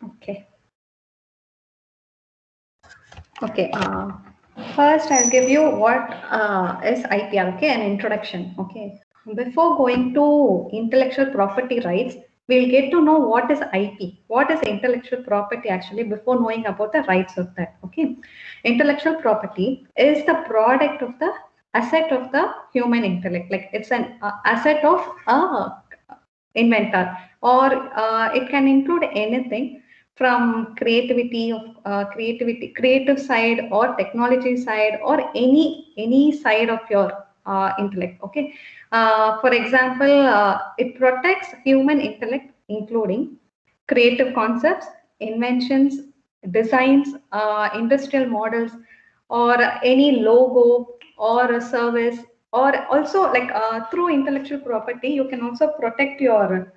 Okay. Okay. First, I'll give you what is IPR. Okay, an introduction. Okay. Before going to intellectual property rights, we'll get to know what is IP. What is intellectual property actually before knowing about the rights of that. Okay. Intellectual property is the product of the asset of the human intellect. Like it's an asset of a inventor, or it can include anything from creative side or technology side or any side of your intellect. Okay, for example, it protects human intellect, including creative concepts, inventions, designs, industrial models, or any logo or a service, or also like through intellectual property you can also protect your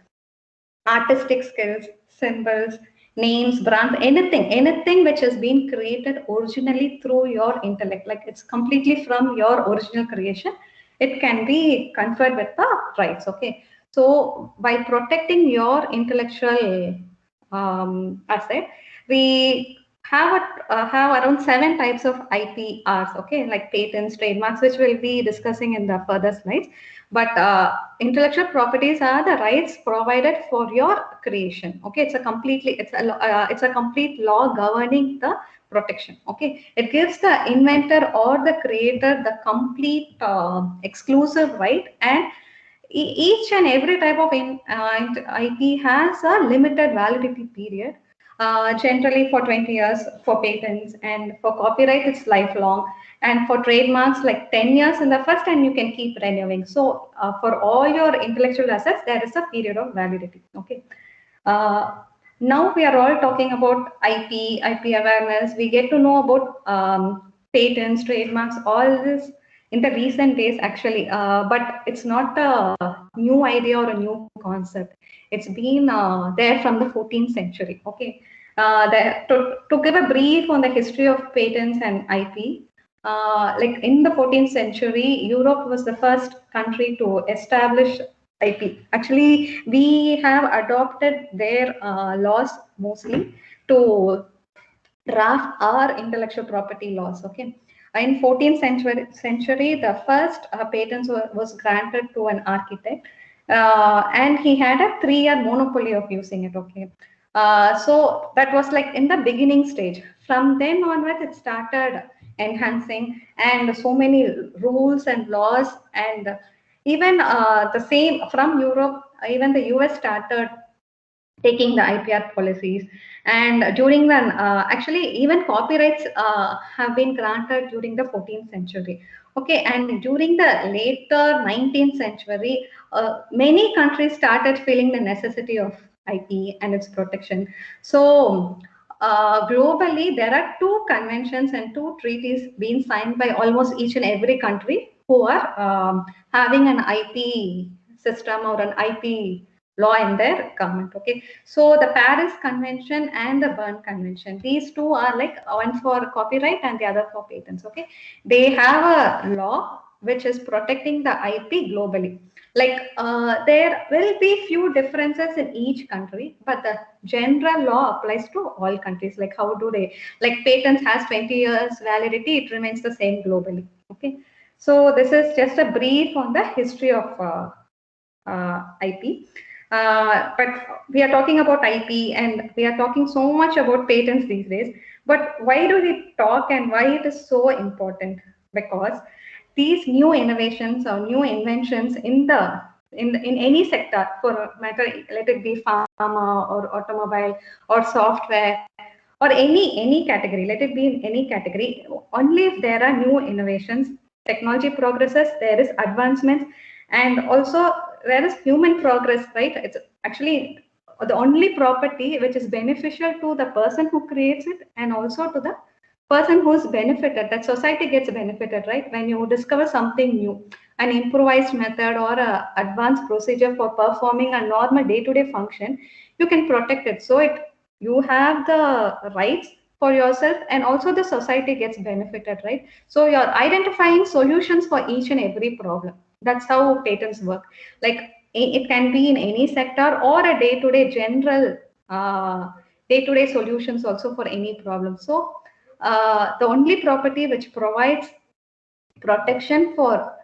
artistic skills, symbols, names, brands, anything which has been created originally through your intellect, like it's completely from your original creation, it can be conferred with the rights. Okay, so by protecting your intellectual asset, we have around 7 types of IPRs. Okay, like patents, trademarks, which we'll be discussing in the further slides. But intellectual properties are the rights provided for your creation. Okay, it's a complete law governing the protection. Okay, it gives the inventor or the creator the complete exclusive right, and each and every type of IP has a limited validity period, generally for 20 years for patents, and for copyright it's lifelong, and for trademarks like 10 years in the first, and you can keep renewing. So for all your intellectual assets there is a period of validity. Okay, uh, now we are all talking about IP awareness. We get to know about patents, trademarks, all this in the recent days actually, but it's not a new idea or a new concept. It's been there from the 14th century. Okay, to give a brief on the history of patents and IP, like in the 14th century, Europe was the first country to establish IP. Actually, we have adopted their laws mostly to draft our intellectual property laws. Okay, in 14th century, the first patents was granted to an architect, and he had a 3-year monopoly of using it. Okay, so that was like in the beginning stage. From then onwards, it started enhancing, and so many rules and laws, and even the same from Europe, even the US started taking the IPR policies. And during the actually even copyrights have been granted during the 14th century. Okay, and during the later 19th century, many countries started feeling the necessity of IP and its protection. So globally, there are 2 conventions and 2 treaties being signed by almost each and every country who are having an IP system or an IP law in their government. Okay, so the Paris Convention and the Berne Convention, these two are like one for copyright and the other for patents. Okay, they have a law which is protecting the IP globally. Like there will be few differences in each country, but the general law applies to all countries. Like how do they, like patents has 20 years validity, it remains the same globally. Okay, so this is just a brief on the history of IP. But we are talking about IP and we are talking so much about patents these days. But why do we talk and why it is so important? Because these new innovations or new inventions in the in any sector, for matter, let it be pharma or automobile or software or any category, let it be in any category, only if there are new innovations, technology progresses, there is advancements, and also there is human progress, right? It's actually the only property which is beneficial to the person who creates it and also to the person who's benefited, that society gets benefited, right? When you discover something new, an improvised method or a advanced procedure for performing a normal day-to-day function, you can protect it. So it, you have the rights for yourself and also the society gets benefited, right? So you're identifying solutions for each and every problem. That's how patents work. Like it can be in any sector or a day-to-day general day-to-day solutions also for any problem. So the only property which provides protection for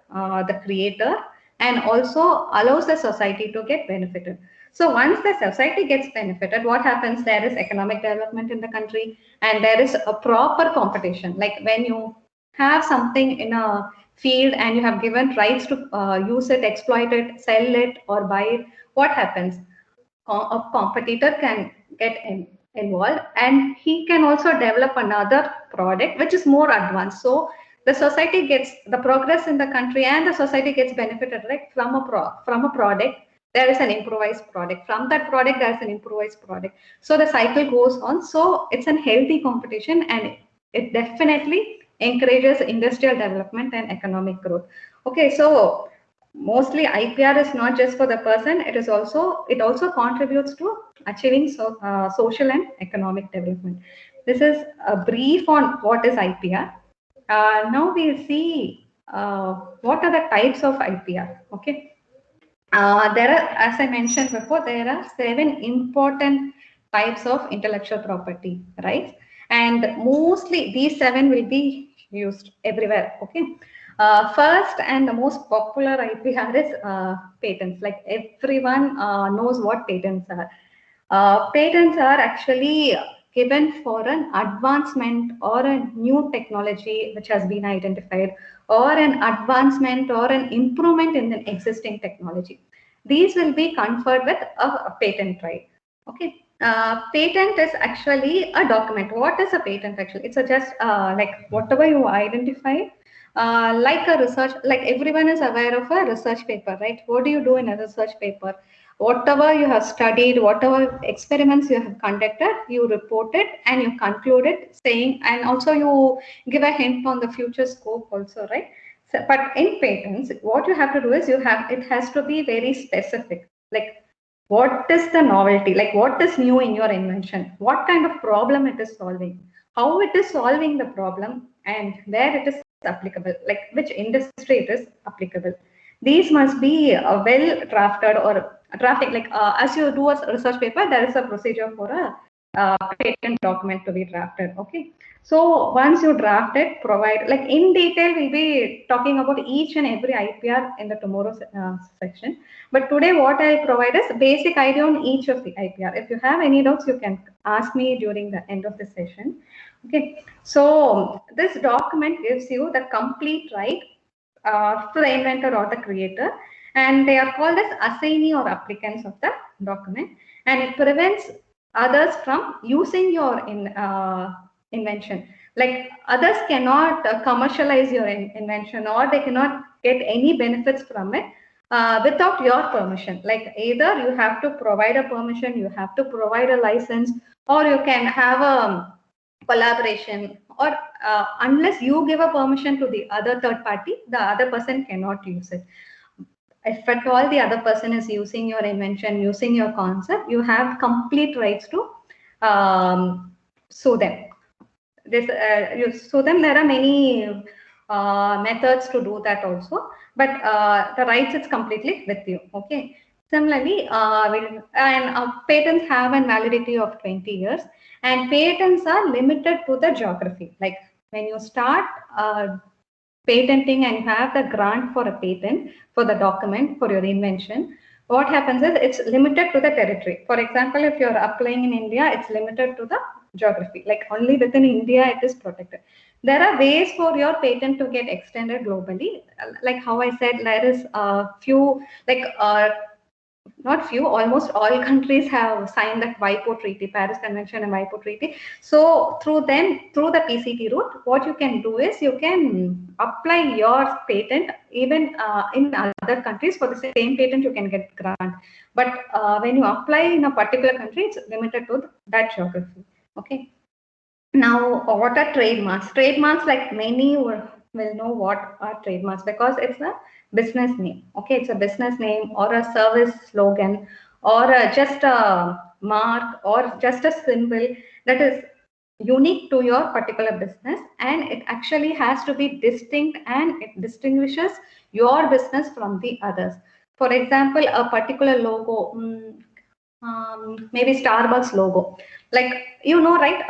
the creator and also allows the society to get benefited. So once the society gets benefited, what happens? There is economic development in the country and there is a proper competition. Like when you have something in a field and you have given rights to use it, exploit it, sell it or buy it, what happens? A competitor can get involved and he can also develop another product which is more advanced. So the society gets the progress in the country and the society gets benefited, right? From a product there is an improvised product, from that product there is an improvised product, so the cycle goes on. So it's a healthy competition and it definitely encourages industrial development and economic growth. Okay, so mostly IPR is not just for the person, it also contributes to achieving social and economic development. This is a brief on what is IPR. Now we'll see what are the types of IPR. Okay, there are, as I mentioned before, there are 7 important types of intellectual property rights, and mostly these 7 will be used everywhere. Okay, first and the most popular IPR is patents. Like everyone knows what patents are. Patents are actually given for an advancement or a new technology which has been identified, or an advancement or an improvement in an existing technology. These will be conferred with a patent right. Okay. Patent is actually a document. What is a patent actually? It's a just like whatever you identify, like a research, like everyone is aware of a research paper, right? What do you do in a research paper? Whatever you have studied, whatever experiments you have conducted, you report it and you conclude it saying, and also you give a hint on the future scope also, right? So, but in patents, what you have to do is it has to be very specific. Like what is the novelty? Like what is new in your invention? What kind of problem it is solving? How it is solving the problem and where it is applicable, like which industry it is applicable. These must be well drafted or drafting. Like as you do a research paper, there is a procedure for a patent document to be drafted. Okay, so once you draft it, provide, like in detail we'll be talking about each and every IPR in the tomorrow's section, but today what I'll provide is basic idea on each of the IPR. If you have any doubts, you can ask me during the end of the session. Okay, so this document gives you the complete right to the inventor or the creator, and they are called as assignee or applicants of the document, and it prevents others from using your invention. Like others cannot commercialize your invention, or they cannot get any benefits from it without your permission. Like either you have to provide a permission, you have to provide a license, or you can have a collaboration, or unless you give a permission to the other third party, the other person cannot use it. If at all the other person is using your invention, using your concept, you have complete rights to sue them. You sue them. There are many methods to do that also, but the rights it's completely with you. Okay. Similarly, patents have a validity of 20 years, and patents are limited to the geography. Like when you start patenting and you have the grant for a patent for the document for your invention, what happens is it's limited to the territory. For example, if you're applying in India, it's limited to the geography. Like only within India it is protected. There are ways for your patent to get extended globally. Like how I said, there is a few, like not few, almost all countries have signed that WIPO treaty, Paris Convention and WIPO treaty. So through them, through the PCT route, what you can do is you can apply your patent even in other countries. For the same patent, you can get grant. But when you apply in a particular country, it's limited to that geography. Okay. Now, what are trademarks? Trademarks, like many will know what are trademarks, because it's a business name. Okay, it's a business name or a service slogan, or just a mark, or just a symbol that is unique to your particular business, and it actually has to be distinct and it distinguishes your business from the others. For example, a particular logo. maybe Starbucks logo. Like, right?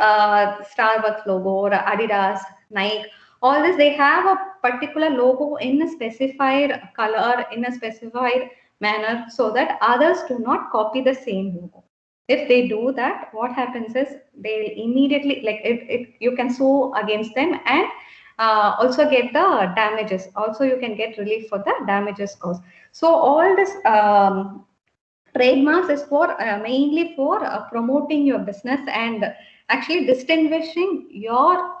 Starbucks logo or Adidas, Nike, all this, they have a particular logo in a specified color, in a specified manner, so that others do not copy the same logo. If they do that, what happens is they immediately, like, you can sue against them, and also get the damages. Also, you can get relief for the damages caused. So all this trademarks is for mainly for promoting your business and actually distinguishing your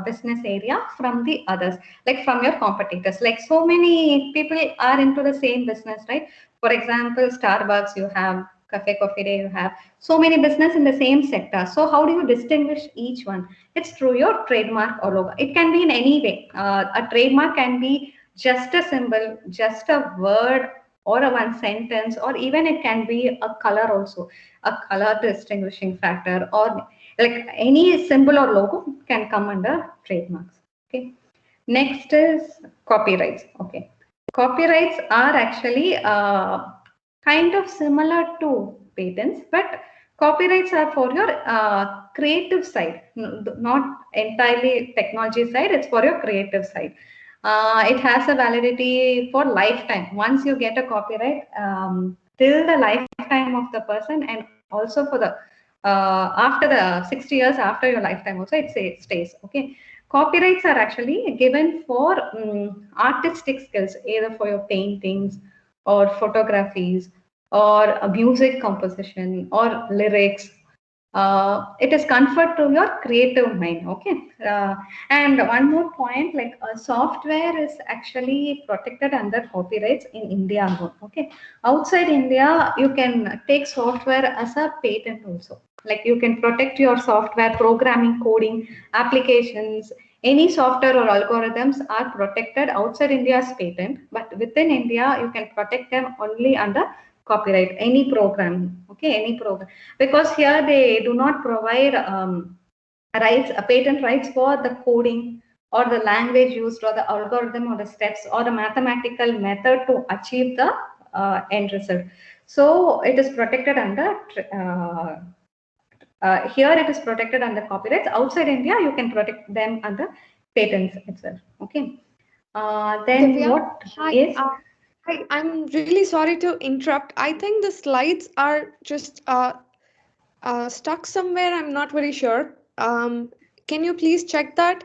business area from the others, like from your competitors. Like, so many people are into the same business, right? For example, Starbucks, you have Cafe Coffee Day, you have so many business in the same sector. So how do you distinguish each one? It's through your trademark or logo. It can be in any way. A trademark can be just a symbol, just a word, or a one sentence, or even it can be a color also, a color distinguishing factor, or like any symbol or logo can come under trademarks. Okay. Next is copyrights. Okay. Copyrights are actually kind of similar to patents, but copyrights are for your creative side, not entirely technology side. It's for your creative side. It has a validity for lifetime. Once you get a copyright, till the lifetime of the person, and also for the after the 60 years after your lifetime also, it stays. Okay. Copyrights are actually given for artistic skills, either for your paintings or photographies or music composition or lyrics. It is conferred to your creative mind. Okay. And one more point, like software is actually protected under copyrights in India alone. Okay. Outside India, you can take software as a patent also. Like, you can protect your software programming, coding, applications, any software or algorithms are protected outside India's patent, but within India you can protect them only under copyright. Any program. Okay. Any program, because here they do not provide rights, patent rights for the coding or the language used or the algorithm or the steps or the mathematical method to achieve the end result. So it is protected under here it is protected under copyrights. Outside India, you can protect them under patents itself. Okay. Then Divya, what hi. is Hi, I'm really sorry to interrupt. I think the slides are just stuck somewhere. I'm not very sure. Can you please check that?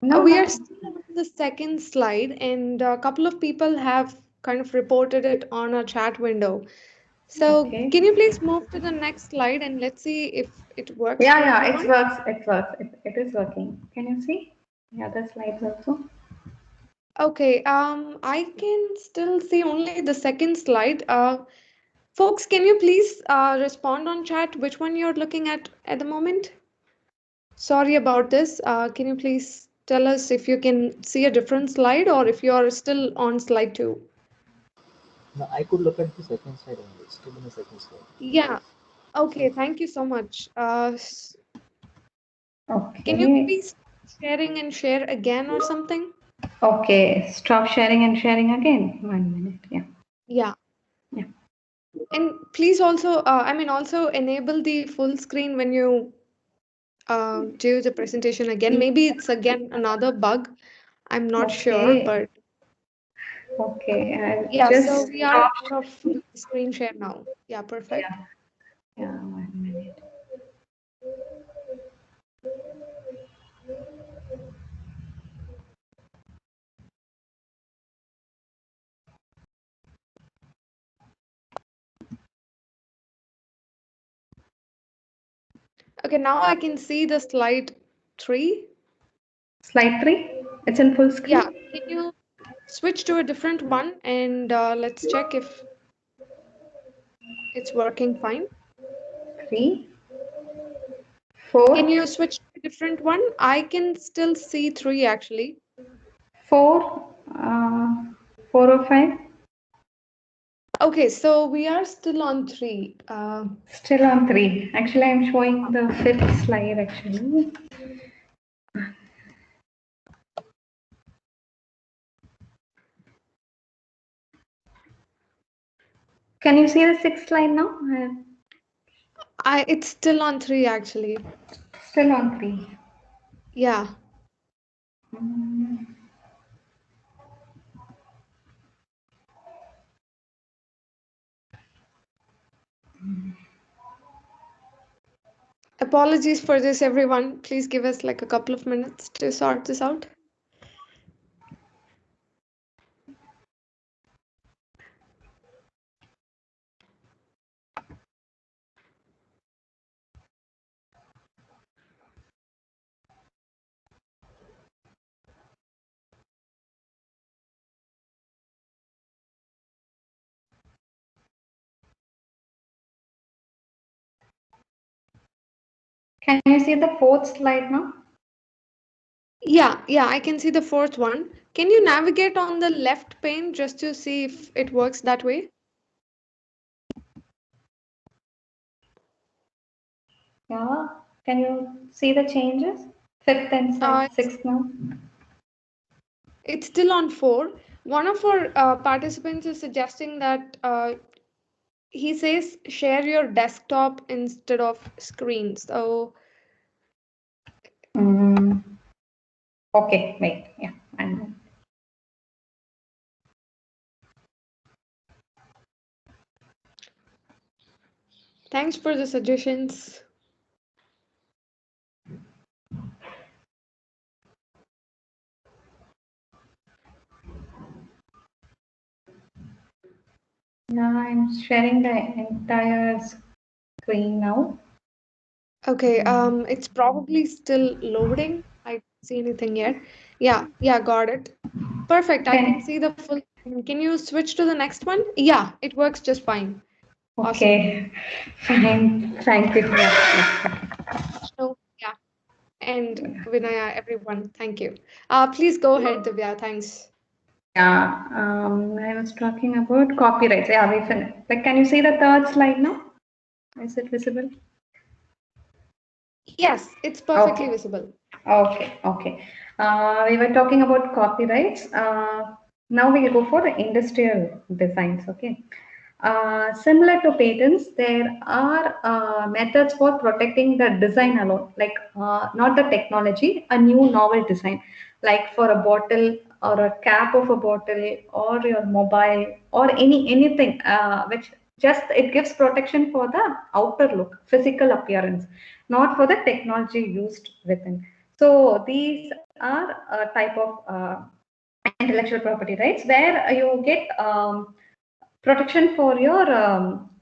no, We no. are still on the second slide, and a couple of people have kind of reported it on a chat window. So, Okay. can you please move to the next slide and let's see if it works Yeah, for yeah, it everyone? works. It works. It is working. Can you see the other slides also? Okay, I can still see only the second slide. Folks, can you please respond on chat which one you're looking at the moment? Sorry about this. Can you please tell us if you can see a different slide or if you're still on slide two? No, I could look at the second slide only, still in the second slide. Yeah. Okay, thank you so much. Can you Okay. please sharing and share again or something? Okay. Stop sharing and sharing again. 1 minute. Yeah. Yeah. Yeah. And please also, also enable the full screen when you do the presentation again. Maybe it's again another bug. I'm not sure, Okay. but Okay. I'll yeah, so just we are stop. out of the screen share now. Yeah, perfect. Yeah. Yeah. 1 minute. Okay, now I can see the slide three. Slide 3. It's in full screen. Yeah, can you switch to a different one and let's check if it's working fine. 3, Can 4, you switch to a different one? I can still see three actually. 4, 4 or 5. Okay, so we are still on three. Still on 3. Actually, I'm showing the fifth slide actually. Can you see the sixth slide now? It's still on 3 actually. Still on 3. Yeah. Mm. Apologies for this, everyone. Please give us like a couple of minutes to sort this out. Can you see the fourth slide now? Yeah, I can see the fourth one. Can you navigate on the left pane just to see if it works that way? Yeah. Can you see the changes? Fifth and sixth now. It's still on 4. One of our participants is suggesting that he says share your desktop instead of screen. So Okay, wait. Yeah. thanks for the suggestions. Yeah, I'm sharing the entire screen now. Okay, it's probably still loading. I don't see anything yet. Yeah, got it. Perfect. I can see the full. Can you switch to the next one? Yeah, it works just fine. Awesome. Okay, fine. Thank you. So, yeah. And Vinaya, everyone, thank you. Please go ahead, Divya. Thanks. Yeah, I was talking about copyrights. Yeah, we finished. Like, can you see the third slide now? Is it visible? Yes, it's perfectly visible. Okay. We were talking about copyrights. Now we go for the industrial designs. Okay. Similar to patents, there are methods for protecting the design alone, like not the technology, a new novel design, like for a bottle or a cap of a bottle or your mobile or anything which just it gives protection for the outer look, physical appearance, not for the technology used within. So these are a type of intellectual property rights where you get protection for your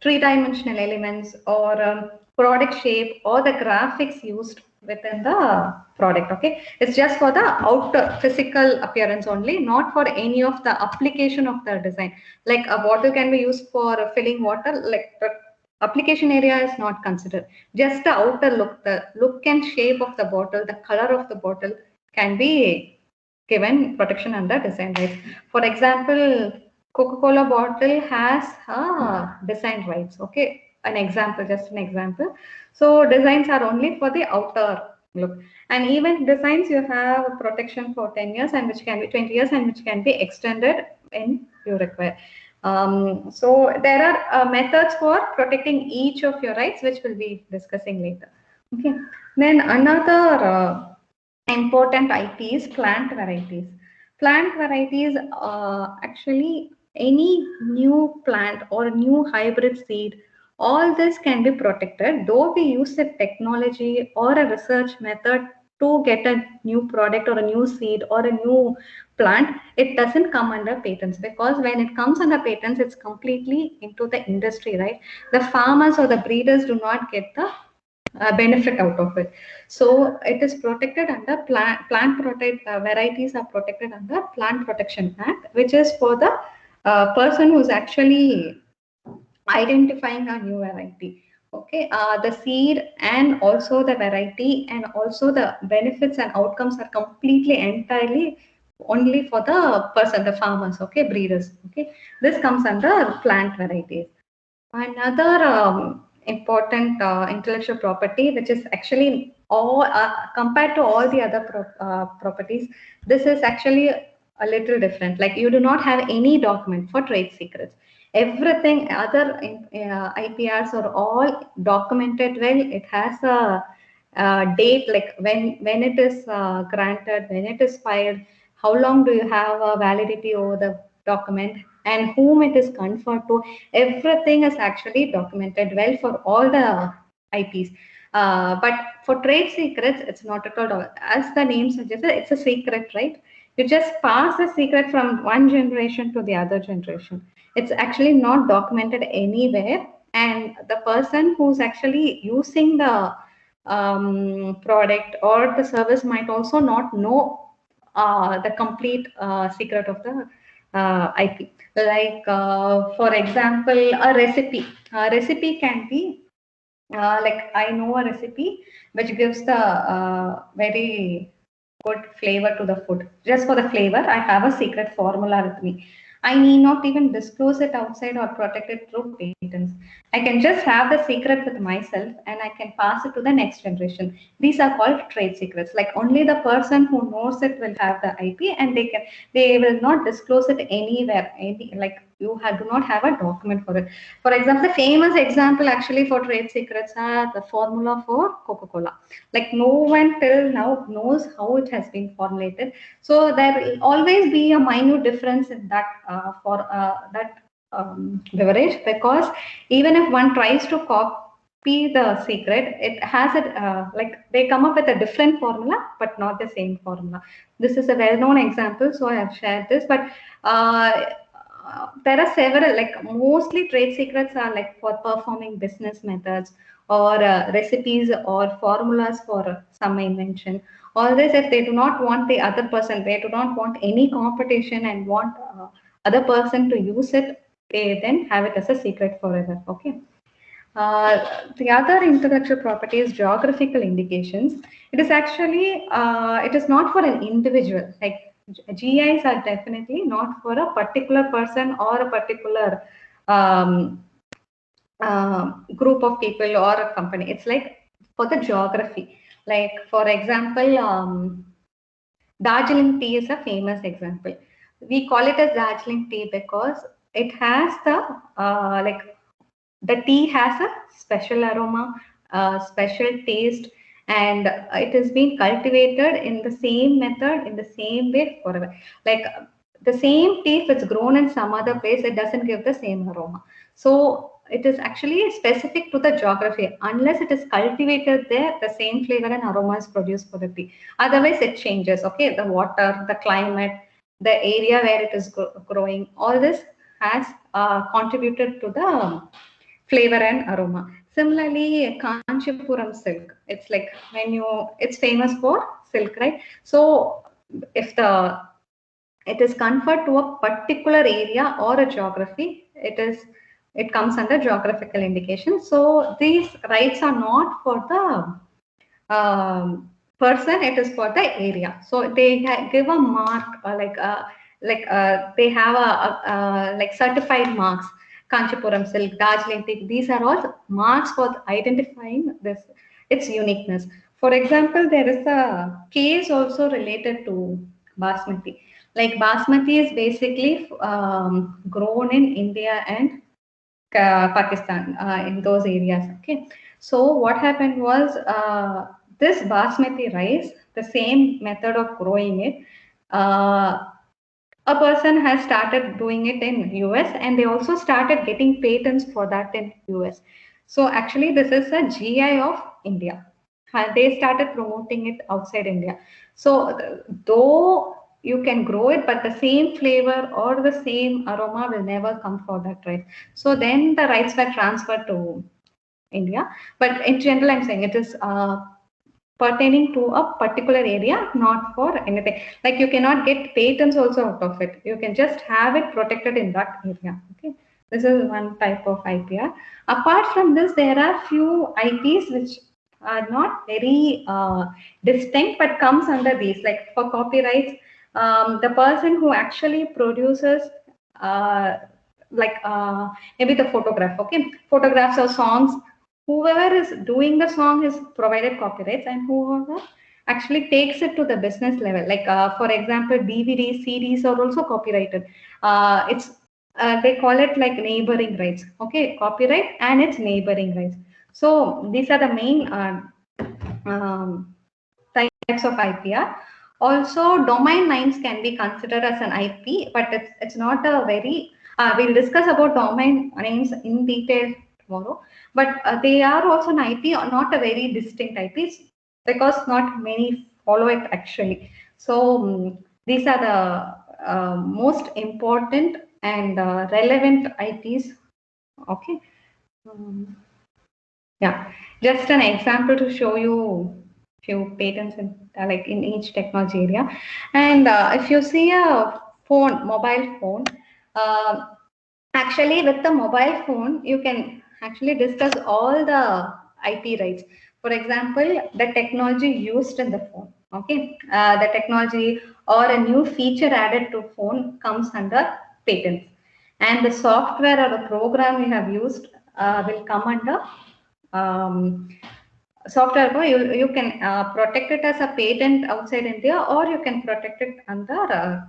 three-dimensional elements or product shape or the graphics used within the product. Okay, it's just for the outer physical appearance only, not for any of the application of the design. Like a bottle can be used for filling water, like the application area is not considered. Just the outer look, the look and shape of the bottle, the color of the bottle can be given protection under design rights. For example, Coca-Cola bottle has design rights. Okay, just an example. So designs are only for the outer look, and even designs you have protection for 10 years and which can be 20 years and which can be extended when you require. So there are methods for protecting each of your rights, which we'll be discussing later. Okay. Then another important IP is plant varieties. Plant varieties, actually any new plant or new hybrid seed, all this can be protected, though we use a technology or a research method to get a new product or a new seed or a new plant, it doesn't come under patents, because when it comes under patents, it's completely into the industry, right? The farmers or the breeders do not get the benefit out of it. So it is protected under varieties are protected under Plant Protection Act, which is for the person who's actually identifying a new variety. Okay, the seed and also the variety and also the benefits and outcomes are completely entirely only for the person, the farmers, okay, breeders. Okay, this comes under plant varieties. Another important intellectual property, which is actually all compared to all the other properties, this is actually a little different. Like you do not have any document for trade secrets. Everything other IPRs are all documented well. It has a date, like when it is granted, when it is filed, how long do you have a validity over the document, and whom it is conferred to. Everything is actually documented well for all the IPs. But for trade secrets, it's not at all. As the name suggests, it's a secret, right? You just pass the secret from one generation to the other generation. It's actually not documented anywhere, and the person who's actually using the product or the service might also not know the complete secret of the IP. Like, for example, a recipe. A recipe can be like I know a recipe which gives the very good flavor to the food. Just for the flavor, I have a secret formula with me. I need not even disclose it outside or protect it through patents. I can just have the secret with myself and I can pass it to the next generation. These are called trade secrets. Like only the person who knows it will have the IP, and they will not disclose it anywhere. Like you do not have a document for it. For example, the famous example actually for trade secrets are the formula for Coca-Cola. Like no one till now knows how it has been formulated. So there will always be a minute difference in that for that beverage, because even if one tries to copy the secret, it has it like they come up with a different formula but not the same formula. This is a well-known example, so I have shared this. But there are several, like mostly trade secrets are like for performing business methods or recipes or formulas for some invention. All this, if they do not want the other person, they do not want any competition and want other person to use it, they then have it as a secret forever. Okay. The other intellectual property is geographical indications. It is actually, it is not for an individual. Like GIs are definitely not for a particular person or a particular um, group of people or a company. It's like for the geography. Like for example, Darjeeling tea is a famous example. We call it as Darjeeling tea because it has the like the tea has a special aroma, special taste, and it has been cultivated in the same method, in the same way forever. Like the same tea, if it's grown in some other place, it doesn't give the same aroma. So it is actually specific to the geography. Unless it is cultivated there, the same flavor and aroma is produced for the tea. Otherwise, it changes. Okay, the water, the climate, the area where it is growing, all this has contributed to the flavor and aroma. Similarly, Kanchipuram silk. It's like it's famous for silk, right? So if it is conferred to a particular area or a geography, it comes under geographical indication. So these rights are not for the person; it is for the area. So they give a mark, they have like certified marks. Kanchipuram silk, Darjeeling teak. These are all marks for identifying its uniqueness. For example, there is a case also related to basmati. Like basmati is basically grown in India and Pakistan, in those areas. Okay, so what happened was this basmati rice, the same method of growing it. A person has started doing it in US, and they also started getting patents for that in US. So actually this is a GI of India. They started promoting it outside India. So though you can grow it, but the same flavor or the same aroma will never come for that rice. So then the rights were transferred to India. But in general, I'm saying it is pertaining to a particular area, not for anything. Like you cannot get patents also out of it. You can just have it protected in that area. Okay, this is one type of IPR. Apart from this, there are few IPs which are not very distinct, but comes under these. Like for copyrights, the person who actually produces uh, maybe the photograph. Okay, photographs or songs, whoever is doing the song is provided copyrights, and whoever actually takes it to the business level. Like for example, DVDs, CDs are also copyrighted. It's they call it like neighboring rights. Okay, copyright and its neighboring rights. So these are the main types of IPR. Also, domain names can be considered as an IP, but it's not a very. We'll discuss about domain names in detail tomorrow. But they are also an IP, or not a very distinct IPs, because not many follow it actually. So these are the most important and relevant IPs. Okay. Yeah, just an example to show you few patents in like in each technology area. And if you see a phone, mobile phone, uh, actually with the mobile phone, you can actually discuss all the IP rights. For example, the technology used in the phone. Okay, the technology or a new feature added to phone comes under patents, and the software or the program you have used will come under um, software. You can protect it as a patent outside India, or you can protect it under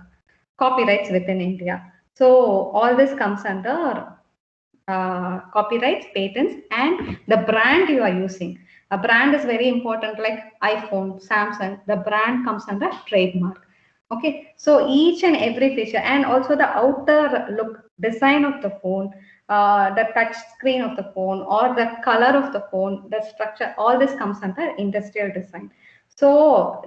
copyrights within India. So all this comes under copyrights, patents, and the brand you are using. A brand is very important, like iPhone, Samsung. The brand comes under trademark. Okay, so each and every feature, and also the outer look, design of the phone, the touch screen of the phone, or the color of the phone, the structure, all this comes under industrial design. So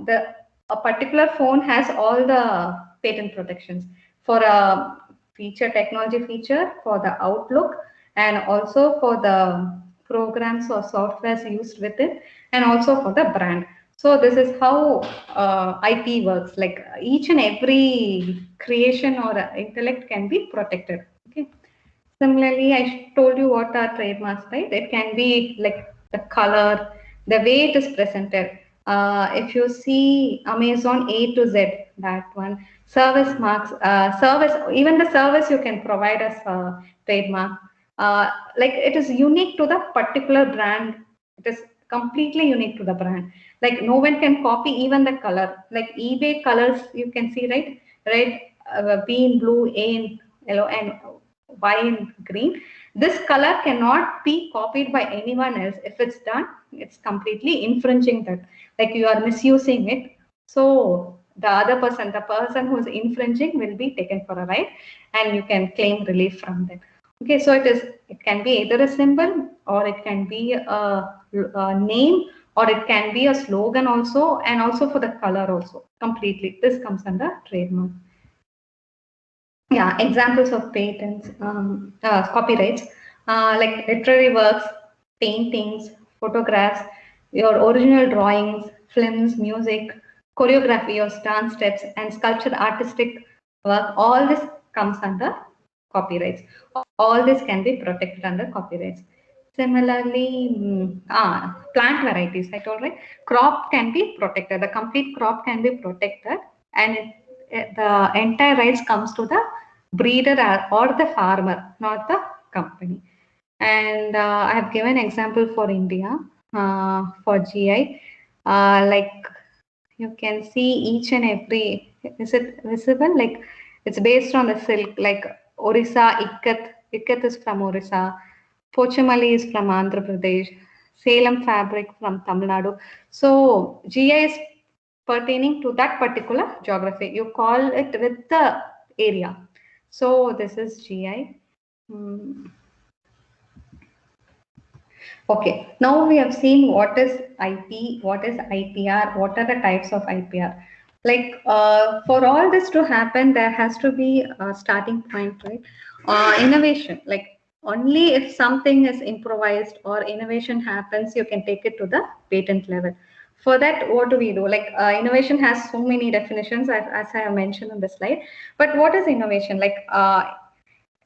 a particular phone has all the patent protections for a technology feature, for the outlook, and also for the programs or softwares used with it, and also for the brand. So this is how IP works. Like each and every creation or intellect can be protected. Okay. Similarly, I told you what are trademarks, right? It can be like the color, the way it is presented. If you see Amazon A to Z, that one, service marks, service, even the service you can provide as a trademark. Like it is unique to the particular brand. It is completely unique to the brand. Like no one can copy even the color. Like eBay colors, you can see, right? Red, B in blue, A in yellow, and Y in green. This color cannot be copied by anyone else. If it's done, it's completely infringing that. Like you are misusing it. So the other person, the person who is infringing, will be taken for a ride, and you can claim relief from that. Okay, so it can be either a symbol, or it can be a name, or it can be a slogan also, and also for the color also. Completely, this comes under trademark. Yeah, examples of patents, copyrights, like literary works, paintings, photographs, your original drawings, films, music, choreography, your dance steps, and sculpture, artistic work. All this comes under copyrights. All this can be protected under copyrights. Similarly, plant varieties, I told, right? Crop can be protected. The complete crop can be protected, and the entire rights comes to the breeder or the farmer, not the company. And I have given example for India for GI. Like you can see each and every, is it visible? Like it's based on the silk, like Orissa, Ikat is from Orissa, Pochamali is from Andhra Pradesh, Salem fabric from Tamil Nadu. So GI is pertaining to that particular geography. You call it with the area. So this is GI. Okay, now we have seen what is IP, what is IPR, what are the types of IPR. Like for all this to happen, there has to be a starting point, right? Innovation, like only if something is improvised or innovation happens, you can take it to the patent level. For that, what do we do? Like innovation has so many definitions, as I have mentioned on the slide. But what is innovation? Like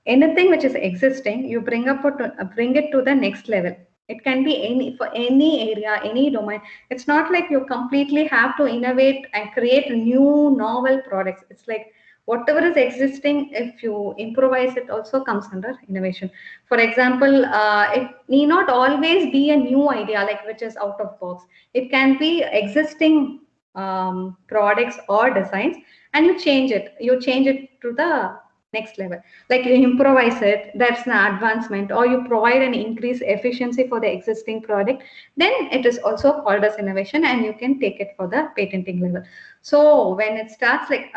anything which is existing, you bring it to the next level. It can be any, for any area, any domain. It's not like you completely have to innovate and create new novel products. It's like whatever is existing, if you improvise, it also comes under innovation. For example, it need not always be a new idea, like which is out of box. It can be existing products or designs, and you change it. You change it to the next level. Like you improvise it, that's an advancement, or you provide an increased efficiency for the existing product, then it is also called as innovation, and you can take it for the patenting level. So when it starts like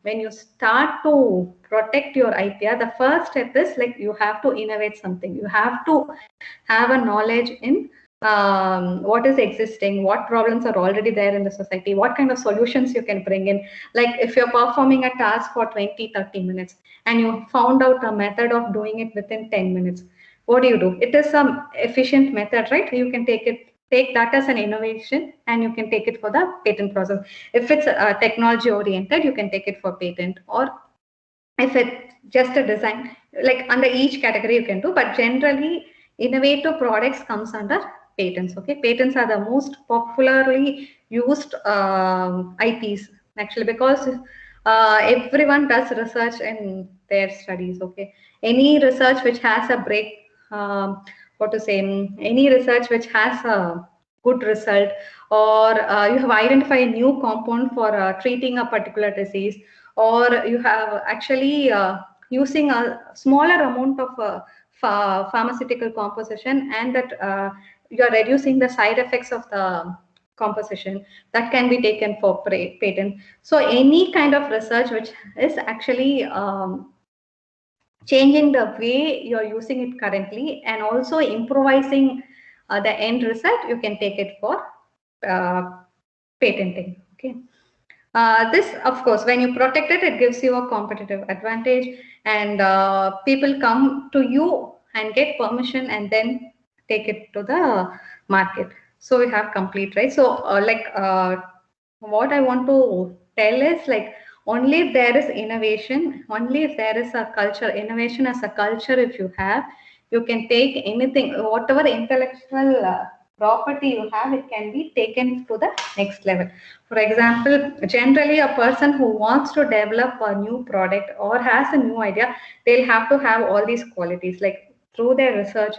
when you start to protect your IPR, the first step is like you have to innovate something. You have to have a knowledge in what is existing, what problems are already there in the society, what kind of solutions you can bring in. Like if you're performing a task for 20-30 minutes and you found out a method of doing it within 10 minutes, what do? It is some efficient method, right? You can take that as an innovation, and you can take it for the patent process. If it's technology oriented, you can take it for patent, or if it's just a design, like under each category you can do, but generally innovative products comes under patents. Okay, patents are the most popularly used IPs actually, because everyone does research in their studies. Okay, any research which has a any research which has a good result, or you have identified a new compound for treating a particular disease, or you have actually using a smaller amount of pharmaceutical composition, and that you are reducing the side effects of the composition, that can be taken for patent. So any kind of research which is actually changing the way you're using it currently and also improvising the end result, you can take it for patenting. Okay. This, of course, when you protect it, it gives you a competitive advantage, and people come to you and get permission and then take it to the market. So we have complete, right? So what I want to tell is like, only if there is innovation, only if there is a culture, innovation as a culture, if you have, you can take anything, whatever intellectual property you have, it can be taken to the next level. For example, generally a person who wants to develop a new product or has a new idea, they'll have to have all these qualities, like through their research.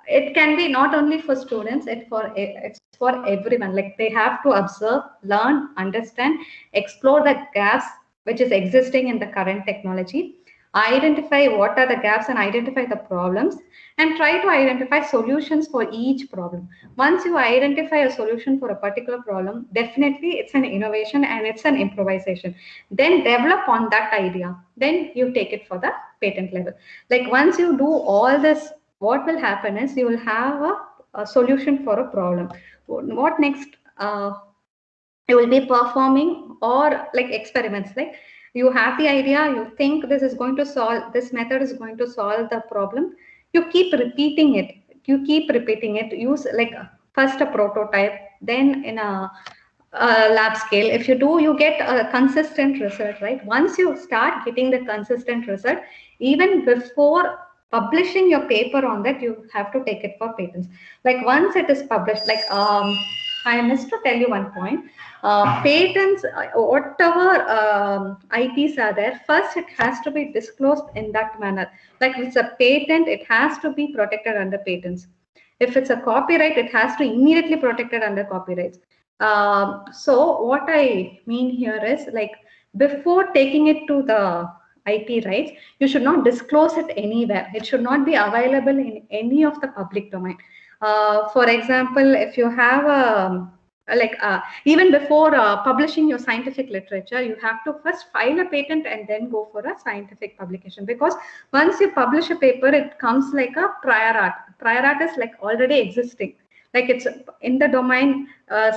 It can be not only for students, it's for everyone. Like they have to observe, learn, understand, explore the gaps which is existing in the current technology, identify what are the gaps and identify the problems, and try to identify solutions for each problem. Once you identify a solution for a particular problem, definitely it's an innovation and it's an improvisation. Then develop on that idea, then you take it for the patent level. Like once you do all this, what will happen is you will have a solution for a problem. What next? You will be performing or like experiments. Like you have the idea, you think this is going to solve, this method is going to solve the problem. You keep repeating it. You keep repeating it. Use like first a prototype, then in a lab scale. If you do, you get a consistent result, right? Once you start getting the consistent result, even before publishing your paper on that, you have to take it for patents. Like once it is published, like I missed to tell you one point. Patents, whatever IPs are there, first it has to be disclosed in that manner. Like if it's a patent, it has to be protected under patents. If it's a copyright, it has to immediately protected under copyrights. So what I mean here is like before taking it to the IP rights, you should not disclose it anywhere. It should not be available in any of the public domain. For example, if you have a even before publishing your scientific literature, you have to first file a patent and then go for a scientific publication, because once you publish a paper, it comes like a prior art. Prior art is like already existing, like it's in the domain,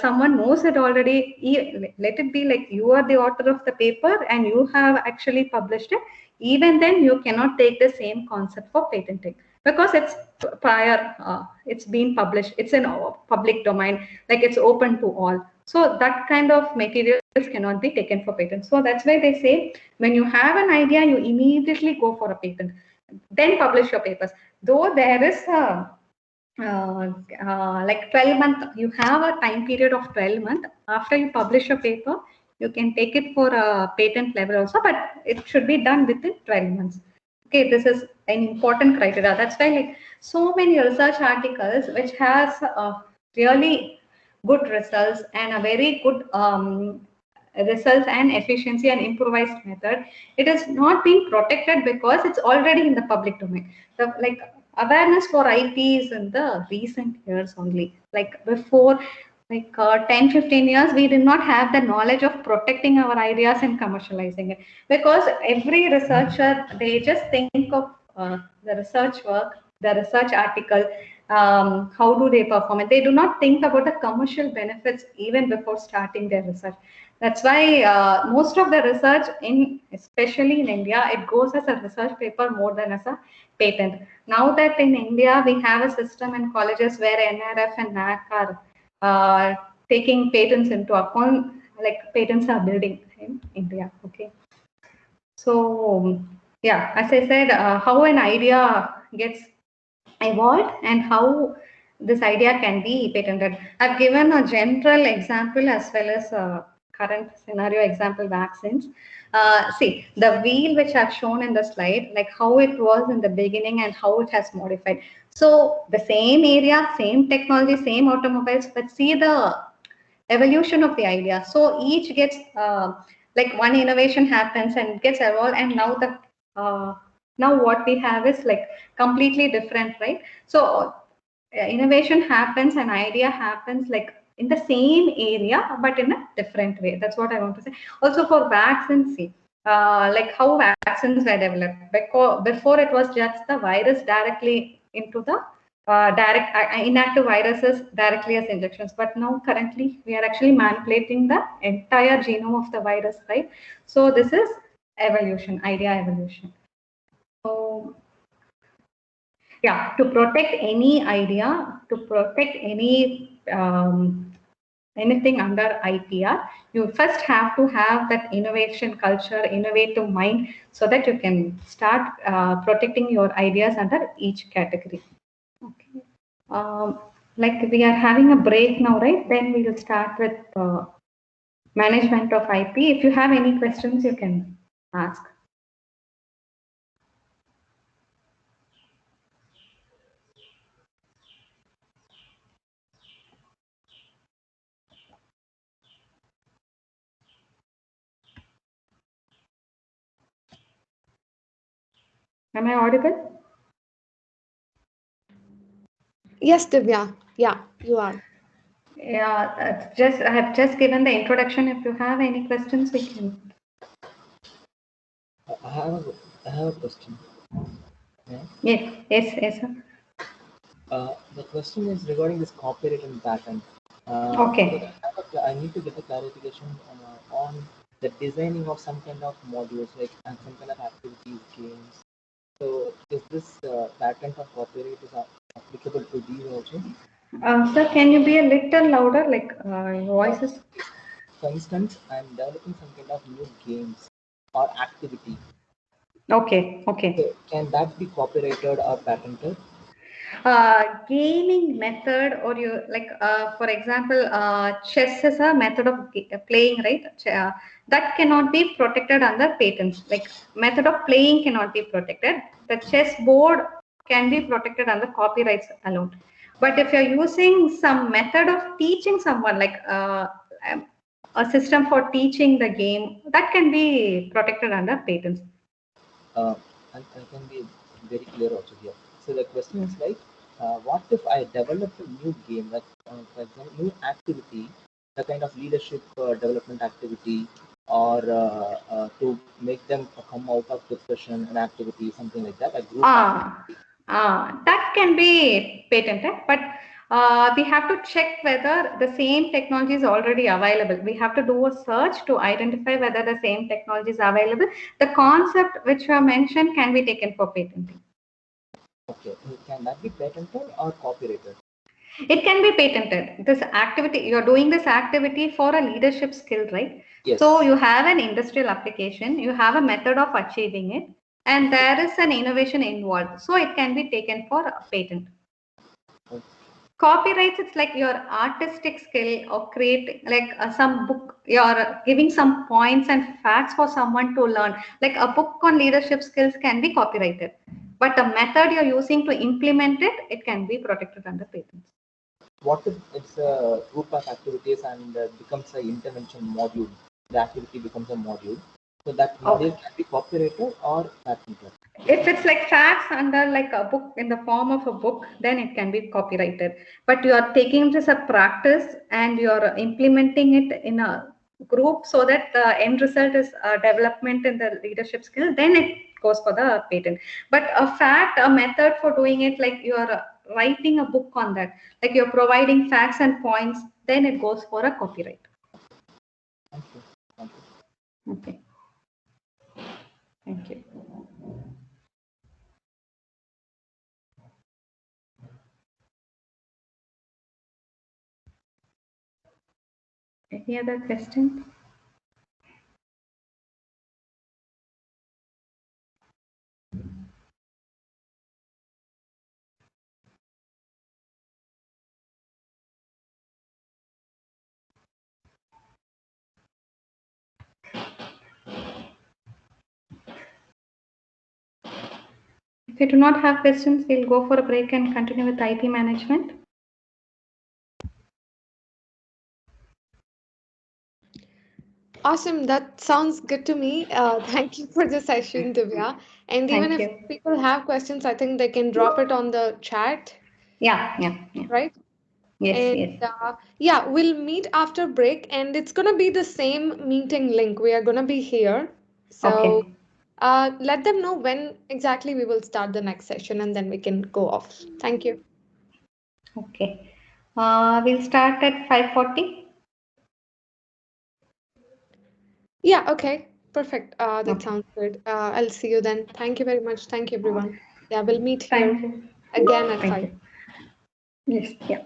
someone knows it already. Let it be like you are the author of the paper and you have actually published it. Even then you cannot take the same concept for patenting, because it's prior, it's been published, it's in public domain, like it's open to all. So that kind of materials cannot be taken for patent. So that's why they say when you have an idea, you immediately go for a patent, then publish your papers. Though there is a like 12 month, you have a time period of 12 months after you publish your paper, you can take it for a patent level also, but it should be done within 12 months. Okay, this is an important criteria. That's why like so many research articles which has really good results and a very good results and efficiency and improvised method, it is not being protected because it's already in the public domain. The like awareness for IP is in the recent years only. Like before, like 10 15 years, we did not have the knowledge of protecting our ideas and commercializing it, because every researcher, they just think of the research work, the research article, how do they perform it. They do not think about the commercial benefits even before starting their research. That's why most of the research in, especially in India, it goes as a research paper more than as a patent. Now that in India we have a system in colleges where NRF and NAC are taking patents into account, like patents are building in India. Okay. So yeah, as I said, how an idea gets evolved and how this idea can be patented. I've given a general example as well as a current scenario example, vaccines. See, the wheel which I've shown in the slide, like how it was in the beginning and how it has modified. So the same area, same technology, same automobiles, but see the evolution of the idea. So each gets like one innovation happens and it gets evolved, and now the now what we have is like completely different, right? So innovation happens and idea happens like in the same area but in a different way. That's what I want to say. Also for vaccines, see, like how vaccines were developed, because before it was just the virus directly into the direct inactive viruses directly as injections, but now currently we are actually manipulating the entire genome of the virus, right? So this is evolution, idea evolution. So yeah, to protect any idea, to protect any anything under IPR, you first have to have that innovation culture, innovative mind, so that you can start protecting your ideas under each category. Okay. Like we are having a break now, right? Then we will start with management of IP. If you have any questions, you can ask. Am I audible? Yes, Divya. Yeah, you are. Yeah, I have just given the introduction. If you have any questions, we can. I have a question. Yeah. Yes, sir. The question is regarding this copyright and patent. Because Okay. I need to get a clarification on the designing of some kind of modules, like and some kind of activities, games. So, is this patent or copyright is applicable to these also? Sir, can you be a little louder? Like your Uh, voice is. for instance, I'm developing some kind of new games or activity. Okay, okay. So, can that be copyrighted or patented? Gaming method, or you like for example chess is a method of playing, right? That cannot be protected under patents. Like method of playing cannot be protected. The chess board can be protected under copyrights alone. But if you're using some method of teaching someone, like um, a system for teaching the game, that can be protected under patents. uh, and I can be very clear also here. So the question is like, what if I develop a new game, like for example, new activity, the kind of leadership development activity, or to make them come out of discussion, an activity, something like that, a group Ah, activity. that can be patented, but we have to check whether the same technology is already available. We have to do a search to identify whether the same technology is available. The concept which you have mentioned can be taken for patenting. Okay, can that be patented or copyrighted? It can be patented. This activity, you're doing this activity for a leadership skill, right? So Yes. you have an industrial application, you have a method of achieving it, and there is an innovation involved. So it can be taken for a patent. Okay. Copyrights, it's like your artistic skill or creating like some book, you're giving some points and facts for someone to learn. Like a book on leadership skills can be copyrighted, but the method you're using to implement it, it can be protected under patents. what if it's a group of activities and becomes an intervention module? The activity becomes a module, so that module can be copyrighted or patented. If it's like facts under like a book in the form of a book, then it can be copyrighted. But you are taking this as a practice and you are implementing it in a group so that the end result is development in the leadership skill, then it goes for the patent. But a fact, a method for doing it, like you are writing a book on that, like you're providing facts and points, then it goes for a copyright. Thank you. Thank you. Okay. Thank you. Any other questions? If you do not have questions, we'll go for a break and continue with IT management. Awesome. That sounds good to me. Thank you for the session, Divya. And even Thank if you. people have questions, I think they can drop it on the chat, Yeah. right? Yes, And yes. yeah, we'll meet after break, and it's gonna be the same meeting link. We are gonna be here. So Okay. let them know when exactly we will start the next session, and then we can go off. Thank you. Okay. We'll start at 5:40. Yeah, okay. Perfect. That Okay. sounds good. I'll see you then. Thank you very much. Thank you, everyone. Yeah, we'll meet here Thank you. again at Thank 5. you. Yes. Yeah.